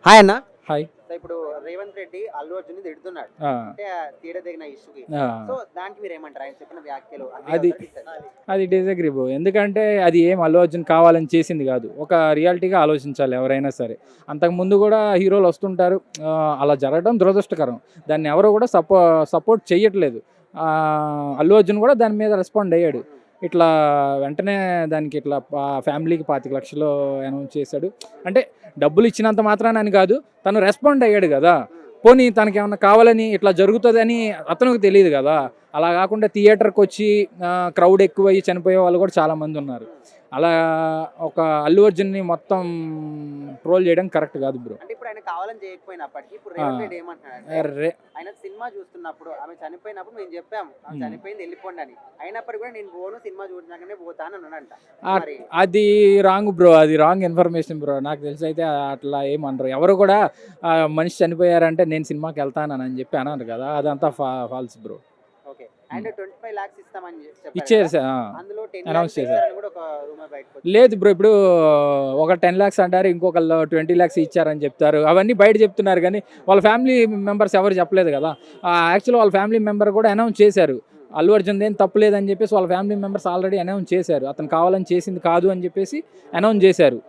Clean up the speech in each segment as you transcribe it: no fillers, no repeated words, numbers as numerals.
Hi అన్న. Hi. ఇప్పుడు రేవంత్ రెడ్డి అల్లు అర్జున్ తిడుతున్నాడు, ఆ, అంటే తీయదగిన ఇష్యూకి. ఆ. సో దానికి మీరు ఏమంటారు, ఆయన చెప్పిన వ్యాఖ్యలు అది డిసగ్రీ బ్రో. ఎందుకంటే అది ఏం అల్లు అర్జున్ కావాలని చేసింది కాదు. ఒక రియాలిటీగా ఆలోచించాలి ఎవరైనా సరే. అంతకుముందు కూడా హీరోలు వస్తుంటారు, అలా జరగడం దురదృష్టకరం. దాన్ని ఎవరు కూడా సపోర్ట్ చేయట్లేదు. అల్లు అర్జున్ కూడా దాని మీద రెస్పాండ్ అయ్యాడు. ఇట్లా వెంటనే దానికి ఇట్లా ఫ్యామిలీకి 25 లక్షలు అనౌన్స్ చేశాడు. అంటే డబ్బులు ఇచ్చినంత మాత్రాన అని కాదు, తను రెస్పాండ్ అయ్యాడు కదా. పోనీ తనకి ఏమన్నా కావాలని ఇట్లా జరుగుతుందని అతనికి తెలియదు కదా. అలా కాకుండా థియేటర్కి వచ్చి క్రౌడ్ ఎక్కువయ్యి చనిపోయే వాళ్ళు కూడా చాలామంది ఉన్నారు. అలా ఒక అల్లు అర్జున్ని మొత్తం ట్రోల్ చేయడం కరెక్ట్ కాదు బ్రో. అంటే ఇప్పుడు ఆయన కావాలని చేయకపోయినప్పటికీ ఇప్పుడు రేవంత్ రెడ్డి ఏమంటున్నాడు, ఆయన సినిమా చూస్తున్నప్పుడు ఆమె చనిపోయినప్పుడు మేము చెప్పాము ఆమె చనిపోయింది వెళ్ళిపోండి అని, అయినప్పటికీ కూడా నేను పోను, సినిమా చూడడానికనే పోతాను అన్నాడంట. అది రాంగ్ బ్రో, అది రాంగ్ ఇన్ఫర్మేషన్ బ్రో. నాకు తెలిసి అయితే అట్లా ఏమనరు ఎవరు కూడా. మనిషి చనిపోయారంటే నేను సినిమాకి వెళ్తానని చెప్పి అన్నారు కదా, అదంతా false bro. Okay, and 25 lakhs ఇస్తామని ఇచ్చేది అందులో 10 అనౌన్స్ lakhs చేశారు. కూడా ఒక రూమర్ బయటకు వచ్చింది. లేదు బ్రో, ఇప్పుడు ఒక 10 lakhs అంటారు, ఇంకొకళ్ళు 20 lakhs ఇచ్చారని చెప్తారు. అవన్నీ బయట చెప్తున్నారు కానీ వాళ్ళ ఫ్యామిలీ మెంబర్స్ ఎవరు చెప్పలేదు కదా. యాక్చువల్ వాళ్ళ ఫ్యామిలీ మెంబర్ కూడా అనౌన్స్ చేశారు, అల్లు అర్జున్ ఏం తప్పు లేదని చెప్పేసి వాళ్ళ ఫ్యామిలీ మెంబర్స్ ఆల్రెడీ అనౌన్స్ చేశారు. అతను కావాలని చేసింది కాదు అని చెప్పేసి అనౌన్స్ చేశారు.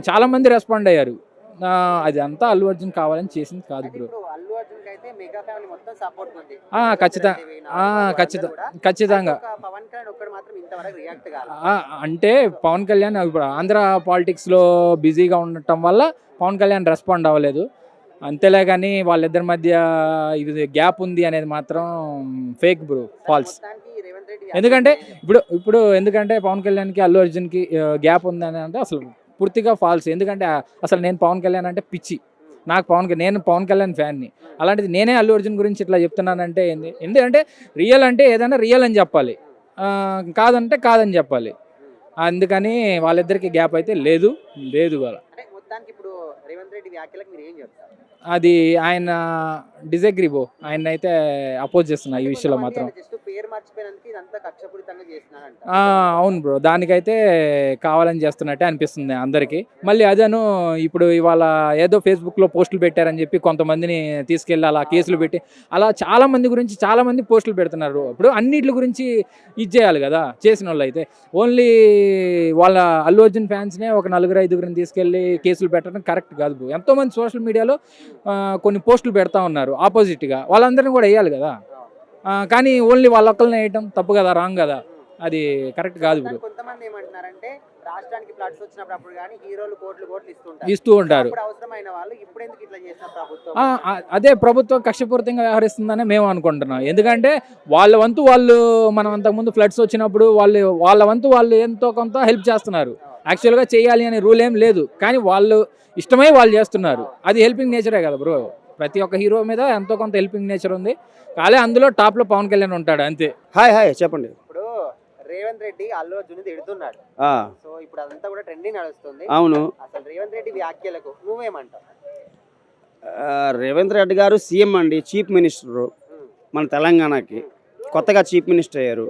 చాలామంది రెస్పాండ్ అయ్యారు. అది అంతా అల్లు అర్జున్ కావాలని చేసింది కాదు బ్రో. అల్లు అర్జున్ కి అయితే మెగా ఫ్యామిలీ మొత్తం సపోర్ట్ ఉంది. ఖచ్చితంగా. పవన్ కళ్యాణ్ ఒక్కడు మాత్రం ఇంతవరకు రియాక్ట్ కాలేదు. అంటే పవన్ కళ్యాణ్ ఇప్పుడు ఆంధ్ర పాలిటిక్స్లో బిజీగా ఉండటం వల్ల పవన్ కళ్యాణ్ రెస్పాండ్ అవ్వలేదు అంతేలే. కానీ వాళ్ళిద్దరి మధ్య ఇది గ్యాప్ ఉంది అనేది మాత్రం ఫేక్ బ్రో, ఫాల్స్. ఎందుకంటే ఎందుకంటే పవన్ కళ్యాణ్కి అల్లు అర్జున్కి గ్యాప్ ఉంది అని అంటే అసలు పూర్తిగా ఫాల్స్. ఎందుకంటే అసలు నేను పవన్ కళ్యాణ్ అంటే పిచ్చి, నేను పవన్ కళ్యాణ్ ఫ్యాన్ని. అలాంటిది నేనే అల్లు అర్జున్ గురించి ఇట్లా చెప్తున్నానంటే ఏంది? ఎందుకంటే రియల్ అంటే ఏదైనా రియల్ అని చెప్పాలి, కాదంటే కాదని చెప్పాలి. అందుకని వాళ్ళిద్దరికి గ్యాప్ అయితే లేదు కూడా. ఇప్పుడు రేవంత్ రెడ్డి వ్యాఖ్యలకు మీరు ఏం చెప్తారు? అది ఆయన డిజగ్రీ బ్రో. ఆయన అయితే అపోజ్ చేస్తున్నా ఈ విషయంలో మాత్రం. అవును బ్రో, దానికైతే కావాలని చేస్తున్నట్టే అనిపిస్తుంది అందరికీ. మళ్ళీ అదను ఇప్పుడు ఇవాళ ఏదో ఫేస్బుక్లో పోస్టులు పెట్టారని చెప్పి కొంతమందిని తీసుకెళ్ళి అలా కేసులు పెట్టి అలా చాలామంది గురించి చాలామంది పోస్టులు పెడుతున్నారు. ఇప్పుడు అన్నిటి గురించి ఇది చేయాలి కదా చేసిన వాళ్ళు అయితే. ఓన్లీ వాళ్ళ అల్లు అర్జున్ ఫ్యాన్స్నే ఒక 4-5 తీసుకెళ్ళి కేసులు పెట్టడం కరెక్ట్ కాదు బ్రో. ఎంతోమంది సోషల్ మీడియాలో కొన్ని పోస్టులు పెడతా ఉన్నారు ఆపోజిట్గా, వాళ్ళందరినీ కూడా వేయాలి కదా. కానీ ఓన్లీ వాళ్ళ ఒక్కరిని వేయటం తప్పు కదా, రాంగ్ కదా, అది కరెక్ట్ కాదు బ్రో. కొంతమంది ఏమంటున్నారంటే రాష్ట్రానికి ఫ్లడ్స్ వచ్చినప్పుడు అప్పుడు కానీ హీరోలు కోట్లు ఇస్తూ ఉంటారు. అవసరమైన వాళ్ళు ఇప్పుడు ఎందుకు ఇట్లా చేసిన ప్రభుత్వం? అదే ప్రభుత్వం కక్షపూరితంగా వ్యవహరిస్తుందని మేము అనుకుంటున్నాం. ఎందుకంటే వాళ్ళ వంతు వాళ్ళు, మనం అంతకుముందు ఫ్లడ్స్ వచ్చినప్పుడు వాళ్ళ వంతు వాళ్ళు ఎంతో కొంత హెల్ప్ చేస్తున్నారు. యాక్చువల్గా చేయాలి అనే రూల్ ఏం లేదు, కానీ వాళ్ళు ఇష్టమై వాళ్ళు చేస్తున్నారు. అది హెల్పింగ్ నేచరే కదా బ్రో. ప్రతి ఒక్క హీరో మీద ఎంతో కొంత హెల్పింగ్ నేచర్ ఉంది. కానీ అందులో టాప్లో పవన్ కళ్యాణ్ ఉంటాడు అంతే. హాయ్ చెప్పండి. ఇప్పుడు రేవంత్ రెడ్డి అల్లు అర్జున్ తిడుతున్నాడు, సో ఇప్పుడు అదంతా కూడా ట్రెండింగ్ నడుస్తుంది. అవును, అసలు రేవంత్ రెడ్డి వ్యాఖ్యలకు నువ్వేమంటావు? రేవంత్ రెడ్డి గారు సీఎం అండి, చీఫ్ మినిస్టర్ మన తెలంగాణకి కొత్తగా చీఫ్ మినిస్టర్ అయ్యారు.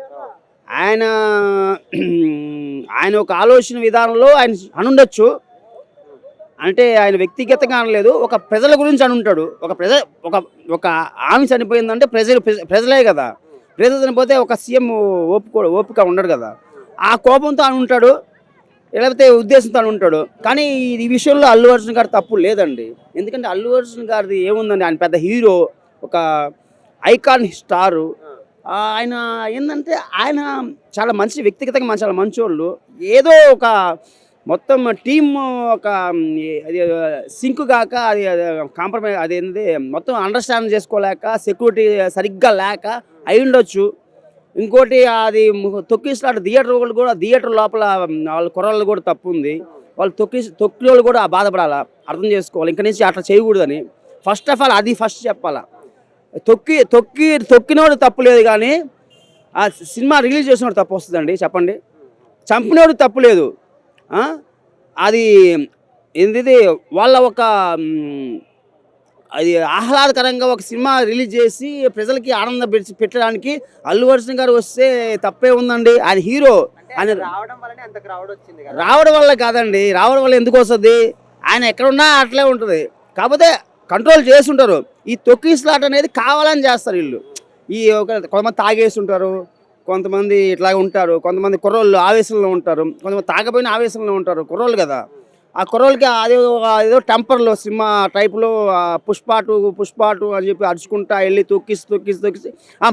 ఆయన ఒక ఆలోచన విధానంలో ఆయన అనుండొచ్చు, అంటే ఆయన వ్యక్తిగతంగా అనలేదు, ఒక ప్రజల గురించి అని ఉంటాడు. ఒక ఆమె చనిపోయిందంటే ప్రజలే కదా. ప్రజలు చనిపోతే ఒక సీఎం ఓపిక ఉండడు కదా. ఆ కోపంతో అని ఉంటాడు, లేకపోతే ఉద్దేశంతో అని ఉంటాడు. కానీ ఈ విషయంలో అల్లు అర్జున్ గారు తప్పు లేదండి. ఎందుకంటే అల్లు అర్జున్ గారిది ఏముందండి, ఆయన పెద్ద హీరో, ఒక ఐకాన్ స్టారు. ఆయన ఏంటంటే ఆయన చాలా మంచి వ్యక్తిగతంగా చాలా మంచోళ్ళు. ఏదో ఒక మొత్తం టీమ్ ఒక అది సింక్ కాక అది కాంప్రమైజ్ అదేంటి మొత్తం అండర్స్టాండ్ చేసుకోలేక సెక్యూరిటీ సరిగ్గా లేక అయి ఉండొచ్చు. ఇంకోటి అది తొక్కిస్తాడు థియేటర్ లోపల వాళ్ళ కుర్రాళ్ళు కూడా తప్పు ఉంది. వాళ్ళు తొక్కి వాళ్ళు కూడా బాధపడాలా, అర్థం చేసుకోవాలి. ఇంక నుంచి అట్లా చేయకూడదని ఫస్ట్ ఆఫ్ ఆల్ అది ఫస్ట్ చెప్పాలా. తొక్కినోడు తప్పు లేదు, కానీ ఆ సినిమా రిలీజ్ చేసినోడు తప్పు వస్తుందండి. చెప్పండి, చంపినోడు తప్పు లేదు. అది ఏంటిది వాళ్ళ ఒక అది ఆహ్లాదకరంగా ఒక సినిమా రిలీజ్ చేసి ప్రజలకి ఆనందం పెట్టడానికి అల్లు అర్జున్ గారు వస్తే తప్పే ఉందండి. ఆయన హీరో, ఆయన రావడం వల్ల కాదండి. రావడం వల్ల ఎందుకు వస్తుంది? ఆయన ఎక్కడున్నా అట్లే ఉంటుంది. కాకపోతే కంట్రోల్ చేస్తుంటారు. ఈ తొక్కిసలాట అనేది కావాలని చేస్తారు వీళ్ళు. ఈ కొంతమంది తాగేస్తుంటారు, కొంతమంది ఇట్లా ఉంటారు, కొంతమంది కుర్రోళ్ళు ఆవేశంలో ఉంటారు, కొంతమంది తాగపోయిన ఆవేశంలో ఉంటారు. కుర్రోళ్ళు కదా, ఆ కుర్రోళ్ళకి ఏదో టెంపర్లో సినిమా టైప్లో పుష్పాటు అని చెప్పి అరుచుకుంటా వెళ్ళి తొక్కిసి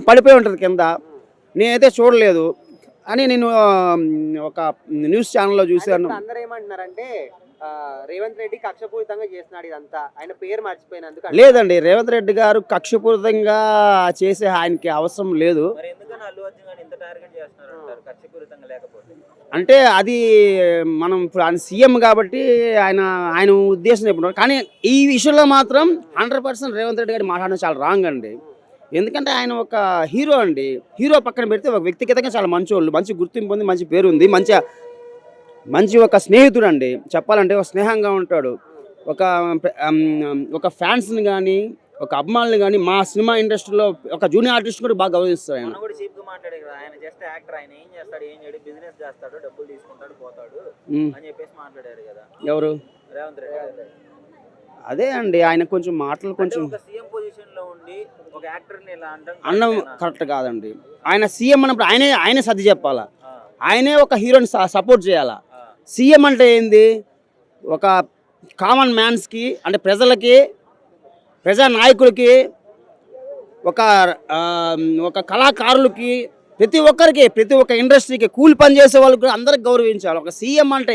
పడిపోయి ఉంటుంది కింద. నేనైతే చూడలేదు అని నేను ఒక న్యూస్ ఛానల్లో చూశాను. అందరూ ఏమంటున్నారంటే రేవంత్ రెడ్డి కక్షపూరితంగా చేస్తున్నాడు ఇదంతా, ఆయన పేరు మర్చిపోయినందుకు. లేదండి, రేవంత్ రెడ్డి గారు కక్షపూరితంగా చేసే ఆయనకి అవసరం లేదు. అంటే అది మనం ఇప్పుడు ఆయన సీఎం కాబట్టి ఆయన ఉద్దేశం చెప్పుకుంటారు. కానీ ఈ విషయంలో మాత్రం 100% రేవంత్ రెడ్డి గారి మాట్లాడడం చాలా రాంగ్ అండి. ఎందుకంటే ఆయన ఒక హీరో అండి. హీరో పక్కన పెడితే ఒక వ్యక్తిగతంగా చాలా మంచోళ్ళు, మంచి గుర్తింపు ఉంది, మంచి పేరు ఉంది, మంచి ఒక స్నేహితుడు అండి. చెప్పాలంటే ఒక స్నేహంగా ఉంటాడు. ఒక ఫ్యాన్స్ని కానీ ఒక అభిమానులు కానీ మా సినిమా ఇండస్ట్రీలో ఒక జూనియర్ ఆర్టిస్ట్ కూడా బాగా గౌరవిస్తారు. ఆయన ఎవరు? అదే అండి, ఆయన కొంచెం మాటలు కొంచెం అనడం కరెక్ట్ కాదండి. ఆయన సీఎం అన్నప్పుడు ఆయనే సర్ది చెప్పాలా, ఆయనే ఒక హీరోని సపోర్ట్ చేయాలా. సీఎం అంటే ఏంది, ఒక కామన్ మ్యాన్స్కి అంటే ప్రజా నాయకులకి, ఒక కళాకారులకి, ప్రతి ఒక్క ఇండస్ట్రీకి కూలి పని చేసే వాళ్ళకి అందరికి గౌరవించాలి. ఒక సీఎం అంటే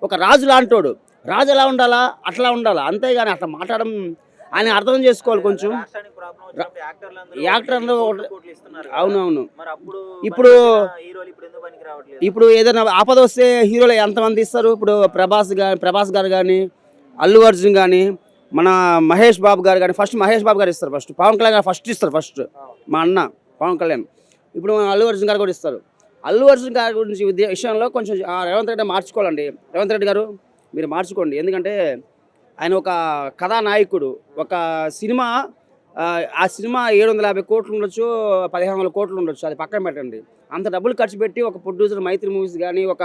ఒక రాజు లాంటోడు. రాజు ఎలా ఉండాలా అట్లా ఉండాలా, అంతేగాని అట్లా మాట్లాడడం ఆయన అర్థం చేసుకోవాలి కొంచెం. యాక్టర్లు అవునవును. ఇప్పుడు ఏదైనా ఆపద వస్తే హీరోలు ఎంతమంది ఇస్తారు? ఇప్పుడు ప్రభాస్ గారు కానీ, అల్లు అర్జున్ కానీ, మన మహేష్ బాబు గారు కానీ, ఫస్ట్ మహేష్ బాబు గారు ఇస్తారు, ఫస్ట్ పవన్ కళ్యాణ్ గారు ఫస్ట్ ఇస్తారు, ఫస్ట్ మా అన్న పవన్ కళ్యాణ్. ఇప్పుడు అల్లు అర్జున్ గారు కూడా ఇస్తారు. అల్లు అర్జున్ గారి గురించి విషయంలో కొంచెం రేవంత్ రెడ్డి మార్చుకోవాలండి. రేవంత్ రెడ్డి గారు మీరు మార్చుకోండి. ఎందుకంటే ఆయన ఒక కథానాయకుడు. ఒక సినిమా, ఆ సినిమా 750 కోట్లు ఉండొచ్చు, 1500 కోట్లు ఉండొచ్చు, అది పక్కన పెట్టండి. అంత డబ్బులు ఖర్చు పెట్టి ఒక ప్రొడ్యూసర్ మైత్రి మూవీస్ కానీ, ఒక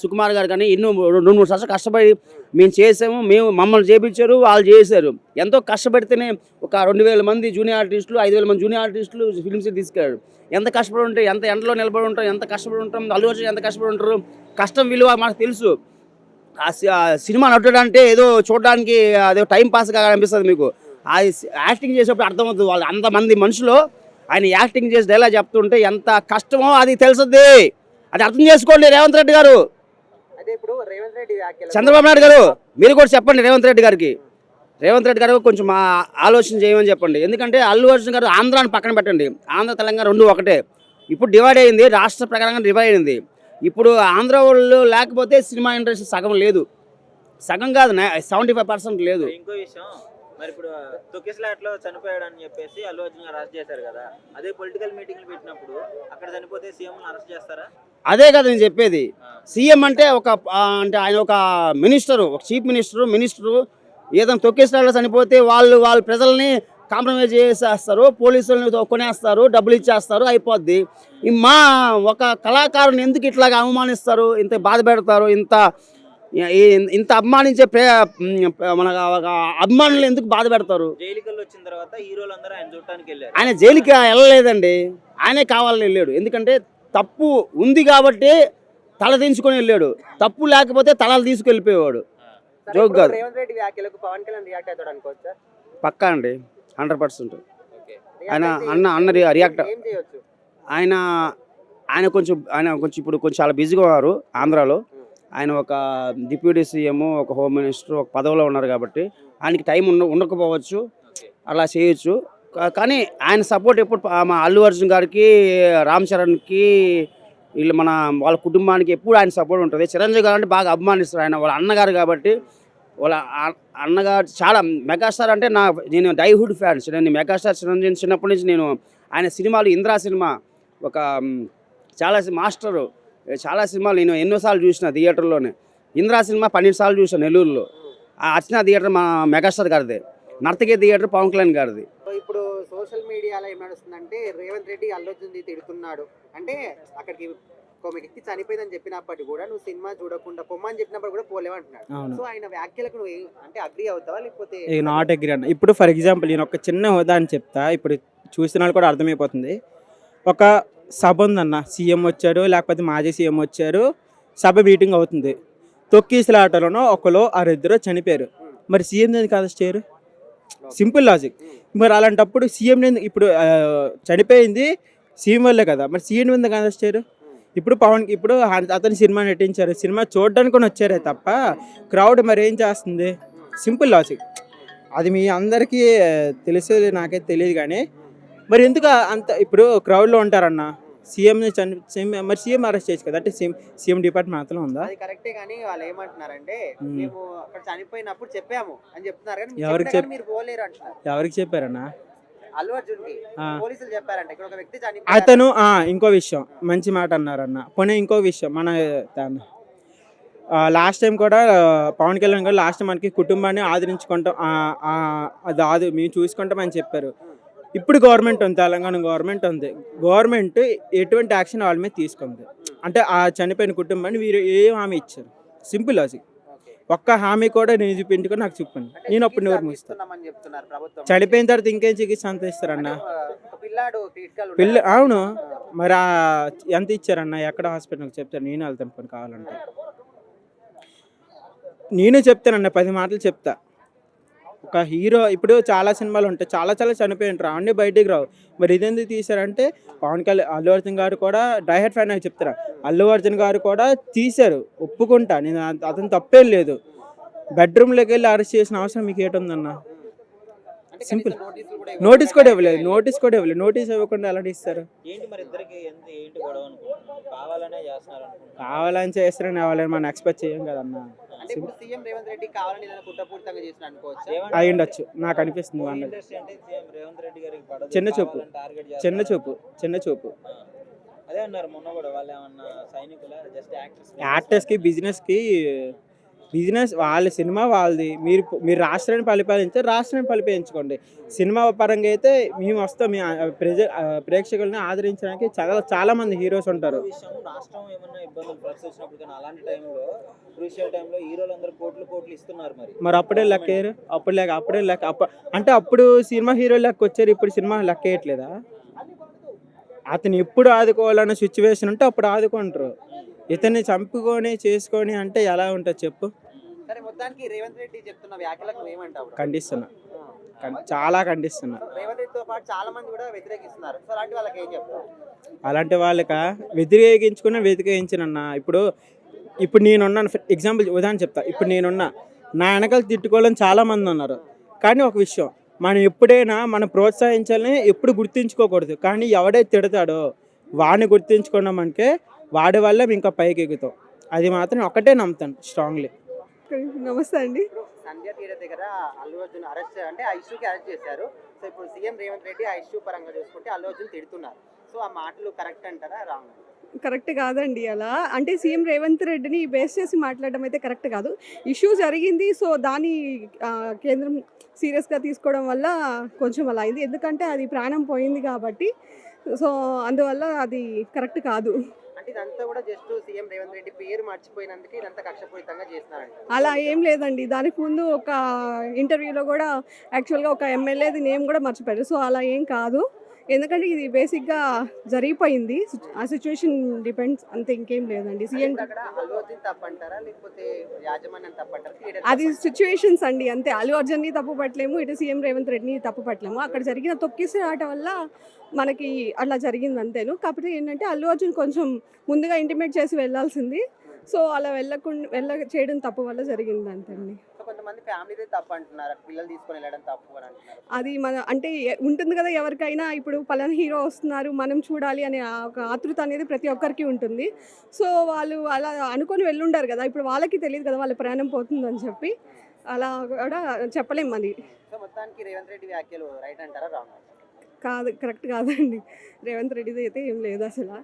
సుకుమార్ గారు కానీ ఎన్నో 2-3 సంవత్సరాలు కష్టపడి మేము చేసాము, మమ్మల్ని చేయించారు, వాళ్ళు చేశారు. ఎంతో కష్టపడితేనే ఒక 2000 మంది జూనియర్ ఆర్టిస్టులు, 5000 మంది జూనియర్ ఆర్టిస్టులు ఫిల్మ్స్ తీసుకెళ్ళారు. ఎంత కష్టపడి ఉంటే, ఎంత ఎండలో నిలబడి ఉంటాం, ఎంత కష్టపడి ఉంటాం. అల్లు అర్జున్ ఎంత కష్టపడి ఉంటారు, కష్టం విలువ మాకు తెలుసు. ఆ సినిమా నడవడానికి ఏదో చూడడానికి అదే టైం పాస్గా అనిపిస్తుంది మీకు. ఆ యాక్టింగ్ చేసేప్పుడు అర్థమవుతుంది. వాళ్ళు అంతమంది మనుషులు ఆయన యాక్టింగ్ చేసి డైలాగ్ చెప్తుంటే ఎంత కష్టమో అది తెలుస్తుంది. అది అర్థం చేసుకోండి రేవంత్ రెడ్డి గారు. చంద్రబాబు నాయుడు గారు మీరు కూడా చెప్పండి రేవంత్ రెడ్డి గారు కొంచెం ఆలోచన చేయమని చెప్పండి. ఎందుకంటే అల్లు అర్జున్ గారు ఆంధ్రాని పక్కన పెట్టండి, ఆంధ్ర తెలంగాణ రెండు ఒకటే. ఇప్పుడు డివైడ్ అయింది, రాష్ట్ర ప్రకారంగా డివైడ్ అయింది. ఇప్పుడు ఆంధ్ర వాళ్ళు లేకపోతే సినిమా ఇండస్ట్రీ సగం లేదు, సగం కాదు 75% లేదు. ఇంకో విషయం, మరి ఇప్పుడు తొక్కిసలాట్లో చనిపోయాడు అని చెప్పేసి అల్లు అర్జున్ గారు అరెస్ట్ చేశారు కదా, అదే పొలిటికల్ మీటింగ్లు పెట్టినప్పుడు అక్కడ చనిపోతే సీఎం అరెస్ట్ చేస్తారా? అదే కదా నేను చెప్పేది. సీఎం అంటే అంటే ఆయన ఒక మినిస్టరు, ఒక చీఫ్ మినిస్టరు ఏదైనా తొక్కిసలాట్లో చనిపోతే వాళ్ళ ప్రజల్ని కాంప్రమైజ్ చేసేస్తారు, పోలీసులను కొనేస్తారు, డబ్బులు ఇచ్చేస్తారు, అయిపోద్ది. ఒక కళాకారుని ఎందుకు ఇట్లాగా అవమానిస్తారు, ఇంత బాధ పెడతారు, ఇంత అభిమానించే మన అభిమానులు ఎందుకు బాధ పెడతారు? జైలుకి వచ్చిన తర్వాత హీరోలందరూ ఆయన చూడటానికి వెళ్ళారు. ఆయన జైలుకి వెళ్ళలేదండి, ఆయనే కావాలని వెళ్ళాడు. ఎందుకంటే తప్పు ఉంది కాబట్టి తల దించుకొని వెళ్ళాడు, తప్పు లేకపోతే తలలు తీసుకెళ్ళిపోయేవాడు. జోక్ కాదు. పక్కా అండి, 100%. అన్న రియాక్ట్ ఆయన కొంచెం ఇప్పుడు కొంచెం చాలా బిజీగా ఉన్నారు ఆంధ్రాలో. ఆయన ఒక డిప్యూటీ సీఎం, ఒక హోమ్ మినిస్టర్, ఒక పదవిలో ఉన్నారు కాబట్టి ఆయనకి టైం ఉండకపోవచ్చు, అలా చేయొచ్చు. కానీ ఆయన సపోర్ట్ ఎప్పుడు మా అల్లు అర్జున్ గారికి, రామ్ చరణ్కి, వాళ్ళ కుటుంబానికి ఎప్పుడు ఆయన సపోర్ట్ ఉంటుంది. చిరంజీవి గారు అంటే బాగా అభిమానిస్తారు ఆయన, వాళ్ళ అన్నగారు కాబట్టి. వాళ్ళ అన్నగారు చాలా మెగాస్టార్ అంటే నేను డైహుడ్ ఫ్యాన్స్. నేను మెగాస్టార్ చిరంజీవి చిన్నప్పటి నుంచి నేను ఆయన సినిమాలు, ఇంద్రా సినిమా ఒక చాలా మాస్టరు, చాలా సినిమాలు నేను ఎన్నోసార్లు చూసిన థియేటర్లోనే. ఇంద్రా సినిమా 12 సార్లు చూసాను నెల్లూరులో. ఆ అర్చన థియేటర్ మా మెగాస్టార్ గారిదే, నర్తకి థియేటర్ పవన్ కళ్యాణ్ గారిది. ఇప్పుడు సోషల్ మీడియాలో ఏం నడుస్తుందంటే రేవంత్ రెడ్డి అల్లు అర్జున్ తిడుతున్నాడు అంటే అక్కడికి ఒక వ్యక్తి చనిపోయిందని చెప్పినప్పటికీ కూడా నువ్వు సినిమా చూడకుండా పొమ్మని చెప్పినప్పుడు కూడా పోలేవు అంటున్నాడు. అవును. సో ఆయన వ్యాఖ్యలకు నువ్వు అంటే అగ్రి అవుతావా లేకపోతే నాట్ అగ్రీ అన్న. ఇప్పుడు ఫర్ ఎగ్జాంపుల్ నేను ఒక చిన్న ఉదాహరణ చెప్తా, ఇప్పుడు చూసిన వాళ్ళు కూడా అర్థమైపోతుంది. ఒక సభ ఉందన్న, సీఎం వచ్చారు లేకపోతే మాజీ సీఎం వచ్చారు, సభ మీటింగ్ అవుతుంది. తొక్కిసలాటలోనో ఒకరు ఆరిద్దరు చనిపోయారు, మరి సీఎం ఎందుకు అరెస్ట్ చేయరు? Simple logic. మరి అలాంటప్పుడు సీఎం ఇప్పుడు చనిపోయింది సీఎం వల్లే కదా, మరి సీఎం ఎందుకు అరెస్ట్ చేయరు? ఇప్పుడు ఇప్పుడు అతని సినిమా నటించారు, సినిమా చూడడానికి కూడా వచ్చారే తప్ప క్రౌడ్ మరి ఏం చేస్తుంది? Simple logic. అది మీ అందరికీ తెలుసు, నాకైతే తెలియదు. కానీ మరి ఎందుకు అంత ఇప్పుడు క్రౌడ్లో ఉంటారన్న? మరి సీఎం అరెస్ట్ చేయొచ్చు కదా, అంటే సీఎం డిపార్ట్మెంట్ మాత్రం ఉందా? అది కరెక్టే, కానీ వాళ్ళు ఏమంటున్నారంటే మేము అక్కడ చనిపోయినప్పుడు చెప్పాము అని చెప్తున్నారు, కానీ ఎవరికి చెప్పినా కానీ మీరు పోలేరు అంటున్నారు. ఎవరికి చెప్పారన్న? అల్లు అర్జున్ కి పోలీసులు చెప్పారంటే ఇక్కడ ఒక వ్యక్తి అతను ఇంకో విషయం మంచి మాట అన్నారన్న. పోనీ ఇంకో విషయం, మన లాస్ట్ టైం కూడా పవన్ కళ్యాణ్ గారు లాస్ట్ టైం మనకి కుటుంబాన్ని ఆదరించుకుంటాం, అది మేము చూసుకుంటామని చెప్పారు. ఇప్పుడు గవర్నమెంట్ ఉంది, తెలంగాణ గవర్నమెంట్ ఉంది. గవర్నమెంట్ ఎటువంటి యాక్షన్ వాళ్ళ మీద తీసుకుంది అంటే ఆ చనిపోయిన కుటుంబాన్ని వీరు ఏం హామీ ఇచ్చారు? Simple logic. ఒక్క హామీ కూడా నేను చూపించుకొని నాకు చెప్పండి, నేను అప్పుడు నోరు మూస్తాను. చనిపోయిన తర్వాత ఇంకేం చికిత్స అంత ఇస్తారన్న? అవును, మరి ఎంత ఇచ్చారన్న? ఎక్కడ హాస్పిటల్కి చెప్తారు? నేను వెళ్తాను పని కావాలంటే. నేను చెప్తానన్న 10 మాటలు చెప్తా. ఒక హీరో ఇప్పుడు చాలా సినిమాలు ఉంటాయి, చాలా చనిపోయి ఉంటారు, అన్నీ బయటికి రావు. మరి ఇదెందుకు తీశారంటే అల్లు అర్జున్ గారు కూడా డైహెడ్ ఫ్యాన్ అని చెప్తారు. అల్లు అర్జున్ గారు కూడా తీశారు, ఒప్పుకుంటా నేను, అతను తప్పేం లేదు. బెడ్రూమ్లోకి వెళ్ళి అరెస్ట్ చేసిన అవసరం మీకు ఏంటుందన్న? సింపుల్. నోటీస్ కూడా ఇవ్వలేదు, నోటీస్ ఇవ్వకుండా ఎలా ఇస్తారు? కావాలని చేస్తారని ఎవరైనా మనం ఎక్స్పెక్ట్ చేయం కదన్నా. అయి ఉండొచ్చు, నాకు అనిపిస్తుంది. చిన్న చూపు. యాక్టర్స్కి బిజినెస్ వాళ్ళ సినిమా వాళ్ళది. మీరు రాష్ట్రాన్ని పరిపాలించుకోండి. సినిమా పరంగా అయితే మేము వస్తాం, ప్రేక్షకుల్ని ఆదరించడానికి చాలా మంది హీరోస్ ఉంటారు. రాష్ట్రం ఏమన్నా ఇబ్బందులు పరిస్థితి వచ్చినప్పుడు కానీ అలాంటి టైంలో క్రూషియల్ టైంలో హీరోలందరూ కోట్లు ఇస్తున్నారు. మరి అప్పుడే లెక్కేరు? అప్పుడే లెక్క అంటే అప్పుడు సినిమా హీరో లెక్క వచ్చారు, ఇప్పుడు సినిమా లెక్క వేయట్లేదా? అతను ఎప్పుడు ఆదుకోవాలన్న సిచ్యువేషన్ ఉంటే అప్పుడు ఆదుకుంటారు. ఇతన్ని చంపుకొని చేసుకొని అంటే ఎలా ఉంటుంది చెప్పు? ఖండిస్తున్నా, చాలా ఖండిస్తున్నా. అలాంటి వ్యతిరేకించిన ఇప్పుడు నేనున్నాను. ఎగ్జాంపుల్ ఉదాహరణ చెప్తా. ఇప్పుడు నేనున్నా, నా వెనకాల తిట్టుకోవాలని చాలా మంది ఉన్నారు. కానీ ఒక విషయం, మనం ఎప్పుడైనా మనం ప్రోత్సహించాలని ఎప్పుడు గుర్తించుకోకూడదు. కానీ ఎవడైతే తిడతాడో వాడిని గుర్తించుకున్నామంటే వాడి వల్ల ఇంకా పైకి ఎగుతాం. అది మాత్రం ఒకటే నమ్ముతాను స్ట్రాంగ్లీ. నమస్తే అండి. సంధ్య థియేటర్ దగ్గర అల్లు అర్జున్ అరెస్ట్ అంటే ఐష్యూకి అరెస్ట్ చేశారు. సో ఇప్పుడు సీఎం రేవంత్ రెడ్డి ఐష్యూ పరంగా చూసుకుంటే అల్లు అర్జున్ తిడుతున్నారు. సో ఆ మాటలు కరెక్ట్ అంటారా రాంగ్? కరెక్ట్ కాదండి. అలా అంటే సీఎం రేవంత్ రెడ్డిని బేస్ చేసి మాట్లాడడం అయితే కరెక్ట్ కాదు. ఇష్యూ జరిగింది, సో దాన్ని కేంద్రం సీరియస్గా తీసుకోవడం వల్ల కొంచెం అలా అయింది. ఎందుకంటే అది ప్రాణం పోయింది కాబట్టి, సో అందువల్ల అది కరెక్ట్ కాదు. ఇదంతా కూడా జస్ట్ సీఎం రేవంత్ రెడ్డి పేరు మర్చిపోయినందుకు ఇదంతా కక్షపూరితంగా చేస్తున్నారంట. అలా ఏం లేదండి. దానికి ముందు ఒక ఇంటర్వ్యూలో కూడా యాక్చువల్గా ఒక ఎమ్మెల్యేది నేమ్ కూడా మర్చిపోయారు. సో అలా ఏం కాదు, ఎందుకంటే ఇది బేసిక్గా జరిగిపోయింది. ఆ సిచ్యువేషన్ డిపెండ్స్, అంతే, ఇంకేం లేదండి. సీఎం అది సిచ్యువేషన్స్ అండి, అంతే. అల్లు అర్జున్ని తప్పు పట్టలేము, ఇటు సీఎం రేవంత్ రెడ్డిని తప్పు పట్టలేము. అక్కడ జరిగిన తొక్కిసే ఆట వల్ల మనకి అట్లా జరిగింది, అంతేను. కాకపోతే ఏంటంటే అల్లు అర్జున్ కొంచెం ముందుగా ఇంటిమేట్ చేసి వెళ్ళాల్సింది. సో అలా చేయడం తప్పు వల్ల జరిగింది, అంతండి. కొంతమంది ఫ్యామిలీదే తప్పు అంటున్నారు, పిల్లలు తీసుకొని వెళ్ళడం తప్పు అని అంటున్నారు. అది అంటే ఉంటుంది కదా, ఎవరికైనా ఇప్పుడు పలానా హీరో వస్తున్నారు మనం చూడాలి అనే ఒక ఆతృత అనేది ప్రతి ఒక్కరికి ఉంటుంది. సో వాళ్ళు అలా అనుకొని వెళ్ళుండారు కదా, ఇప్పుడు వాళ్ళకి తెలియదు కదా వాళ్ళ ప్రాణం పోతుందని చెప్పి, అలా కూడా చెప్పలేం. అది సో మొత్తానికి రేవంత్ రెడ్డి వ్యాఖ్యలు రైట్ అంటారా రాంగ్? కాదు, కరెక్ట్ కాదండి. రేవంత్ రెడ్డిది అయితే ఏం లేదు అసలు.